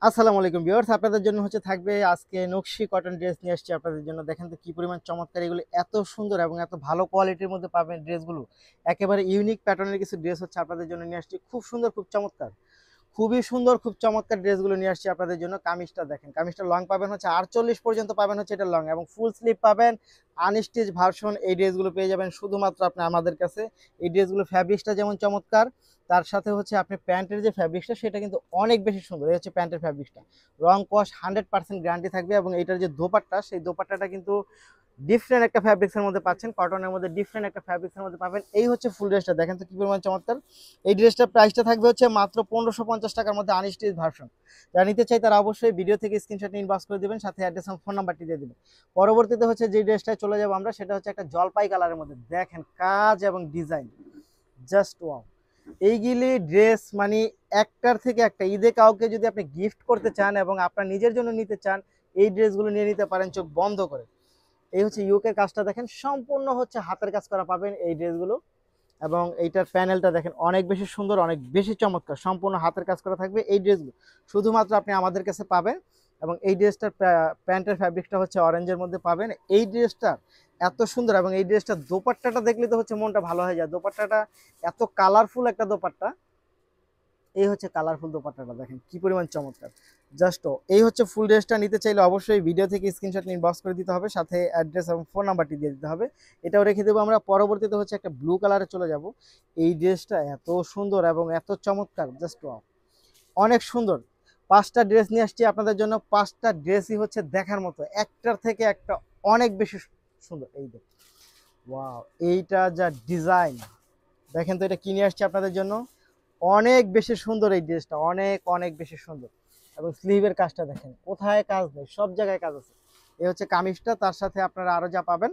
আসসালামু আলাইকুম ভিউয়ার্স, আপনাদের জন্য থাকবে আজকে নকশি কটন ড্রেস নিয়ে আসছি আপনাদের জন্য। দেখেন তো কি পরিমাণ চমৎকার, এগুলো এত সুন্দর এবং এত ভালো কোয়ালিটির মধ্যে পাবেন ড্রেসগুলো। একেবারে ইউনিক প্যাটার্নের কিছু ড্রেস আপনাদের জন্য নিয়ে আসছি, খুব সুন্দর, খুব চমৎকার, খুবই সুন্দর, খুব চমৎকার ড্রেসগুলো নিয়ে আসছি আপনাদের জন্য। কামিজটা দেখেন, কামিজটা লং পাবেন 48 পর্যন্ত পাবেন এটা লং, এবং ফুল স্লিভ পাবেন। আনস্টিচ ভার্সন এই ড্রেসগুলো পেয়ে যাবেন শুধুমাত্র আপনি আমাদের কাছে। এই ড্রেসগুলো ফ্যাব্রিক্সটা যেমন চমৎকার, তার সাথে আপনি প্যান্টের যে ফ্যাব্রিক্সটা সেটা কিন্তু অনেক বেশি সুন্দর। এই প্যান্টের ফ্যাব্রিক্সটা রং কস 100% গ্যারান্টি থাকবে, এবং এটার যে দোপাট্টা সেই দোপাট্টাটা কিন্তু ডিফারেন্ট একটা ফ্যাব্রিক্সের মধ্যে পাচ্ছেন, কটনের মধ্যে ডিফারেন্ট একটা ফ্যাব্রিক্সের মধ্যে পাবেন। এই ফুল ড্রেসটা দেখেন তো কি পরিমাণ চমৎকার। এই ড্রেসটার প্রাইসটা থাকবে মাত্র 1550 টাকার মধ্যে, আনস্টিচ ভার্সন। যারা নিতে চাই তারা অবশ্যই ভিডিও থেকে স্ক্রিনশট নিয়ে ইনবক্স করে দিবেন, সাথে অ্যাড্রেস এবং ফোন নাম্বারটি দিয়ে দিবেন। পরবর্তীতে যে ড্রেসটায় চলে যাবো আমরা, সেটা একটা জলপাই কালারের মধ্যে। দেখেন কাজ এবং ডিজাইন, জাস্ট ওয়াও। এইগুলি ড্রেস মানে একটার থেকে একটা। ঈদে কাউকে যদি আপনি গিফট করতে চান এবং আপনার নিজের জন্য নিতে চান, এই ড্রেসগুলো নিয়ে নিতে পারেন চোখ বন্ধ করে। এই ইউকের কাজটা দেখেন, সম্পূর্ণ হাতের কাজ করা পাবেন এই ড্রেসগুলো। এবং এইটার প্যানেলটা দেখেন অনেক বেশি সুন্দর, অনেক বেশি চমৎকার, সম্পূর্ণ হাতের কাজ করা থাকবে এই ড্রেসগুলো। শুধুমাত্র আপনি আমাদের কাছে পাবেন। এবং এই ড্রেসটার প্যান্টের ফ্যাব্রিকটা অরেঞ্জের মধ্যে পাবেন। এই ড্রেসটা এত সুন্দর, এবং এই ড্রেসটা দোপাট্টাটা দেখলে তো মনটা ভালো হয়ে যায়। দোপাট্টাটা এত কালারফুল একটা দোপাট্টা। এই কালারফুল দোপাট্টাটা দেখেন কি পরিমাণ চমৎকার। জাস্ট এই ফুল ড্রেসটা নিতে চাইলে অবশ্যই ভিডিও থেকে স্ক্রিনশট নিয়ে ইনবক্স করে দিতে হবে, সাথে অ্যাড্রেস এবং ফোন নাম্বারটি দিয়ে দিতে হবে। এটাও রেখে দেবো আমরা। পরবর্তীতে একটা ব্লু কালারে চলে যাব। এই ড্রেসটা এত সুন্দর এবং এত চমৎকার, জাস্ট ওয়াও, অনেক সুন্দর। 5টা ড্রেস নিয়ে আসছি আপনাদের জন্য। 5টা ড্রেসই দেখার মতো, একটার থেকে একটা অনেক বেশি সুন্দর। এই দেখ, ওয়াও, এইটা যা ডিজাইন, দেখেন তো এটা কিনে আসছি আপনাদের জন্য। অনেক বেশি সুন্দর এই ড্রেসটা, অনেক অনেক বেশি সুন্দর। এবং স্লিভের কাজটা দেখেন, কোথায় কাজ নেই, সব জায়গায় কাজ আছে। এই কামিজটা, তার সাথে আপনারা আরো যা পাবেন,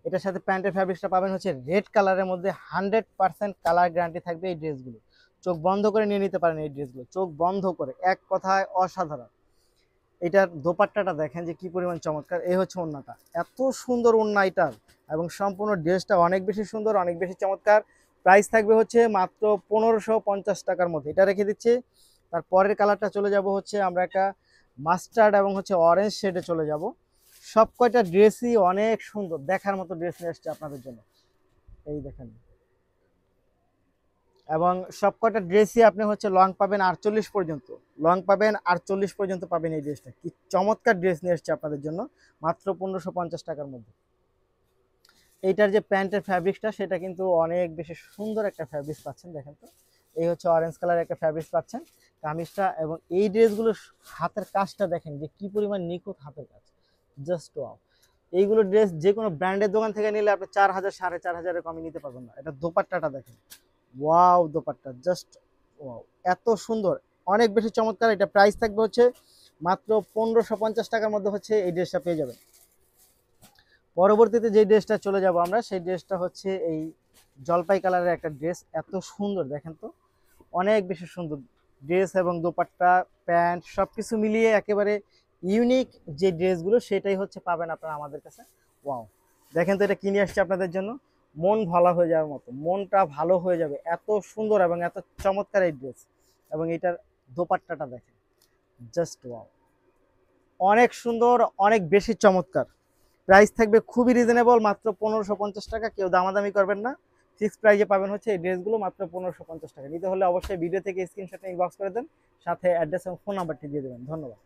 এটার সাথে প্যান্টের ফ্যাব্রিক্সটা পাবেন রেড কালারের মধ্যে। 100% কালার গ্যারান্টি থাকবে এই ড্রেসগুলো। চোখ বন্ধ করে নিয়ে নিতে পারেন এই ড্রেসগুলো, চোখ বন্ধ করে, এক কথায় অসাধারণ। এটার দোপাট্টাটা দেখেন যে কি পরিমাণ চমৎকার। এই ওড়নাটা, এত সুন্দর ওড়না এটার, এবং সম্পূর্ণ ড্রেসটা অনেক বেশি সুন্দর, অনেক বেশি চমৎকার। প্রাইস থাকবে মাত্র 1550 টাকার মধ্যে, এটা রেখে দিচ্ছি। তার পরের কালারটা চলে যাব আমরা একটা মাস্টার্ড এবং অরেঞ্জ শেডে চলে যাব। সব কয়টা ড্রেসই অনেক সুন্দর, দেখার মতো ড্রেস নিয়ে আসছে আপনাদের জন্য। এই দেখেন, এবং সবকটা ড্রেসই আপনি লং পাবেন 48 পর্যন্ত। লং পাবেন 48 পর্যন্ত পাবেন। এই ড্রেসটা কি চমৎকার ড্রেস নিয়ে এসেছে আপনাদের জন্য, মাত্র 1550 টাকার মধ্যে। এইটার যে প্যান্টের ফ্যাব্রিক্সটা সেটা কিন্তু অনেক বেশি সুন্দর একটা ফ্যাব্রিক্স পাচ্ছেন। দেখেন তো, এই অরেঞ্জ কালারের একটা ফ্যাব্রিক্স পাচ্ছেন কামিজটা। এবং এই ড্রেসগুলোর হাতের কাজটা দেখেন যে কি পরিমাণ নিখুঁত হাতের কাজ, জাস্ট ওয়াও। এইগুলো ড্রেস যে কোনো ব্র্যান্ডের দোকান থেকে নিলে আপনি 4000 4500 কমে নিতে পারবেন না। এটা দোপাট্টাটা দেখেন, ওয়াও, দোপাট্টা জাস্ট ওয়াও, এত সুন্দর, অনেক বেশি চমৎকার। এটা প্রাইস থাকবে মাত্র 1550 টাকার মধ্যে এই ড্রেসটা পেয়ে যাবেন। পরবর্তীতে যে ড্রেসটা চলে যাব আমরা, সেই ড্রেসটা এই জলপাই কালারের একটা ড্রেস। এত সুন্দর, দেখেন তো, অনেক বেশি সুন্দর ড্রেস, এবং দোপাট্টা, প্যান্ট সবকিছু মিলিয়ে একেবারে ইউনিক যে ড্রেসগুলো সেটাই পাবেন আপনারা আমাদের কাছে। ওয়াও, দেখেন তো এটা কিনে আসছে আপনাদের জন্য। মন ভালো হয়ে যাওয়ার মতো, মনটা ভালো হয়ে যাবে, এত সুন্দর এবং এত চমৎকার এই ড্রেস। এবং এটার দোপাট্টাটা দেখেন, জাস্ট ওয়াও, অনেক সুন্দর, অনেক বেশি চমৎকার। প্রাইস থাকবে খুবই রিজনেবল, মাত্র 1550 টাকা। কেউ দামাদামি করবেন না, ফিক্সড প্রাইসে পাবেন এই ড্রেসগুলো মাত্র 1550 টাকা। নিতে হলে অবশ্যই ভিডিও থেকে স্ক্রিনশট ইনবক্স করে দেন, সাথে অ্যাড্রেস এবং ফোন নাম্বারটি দিয়ে দেবেন। ধন্যবাদ।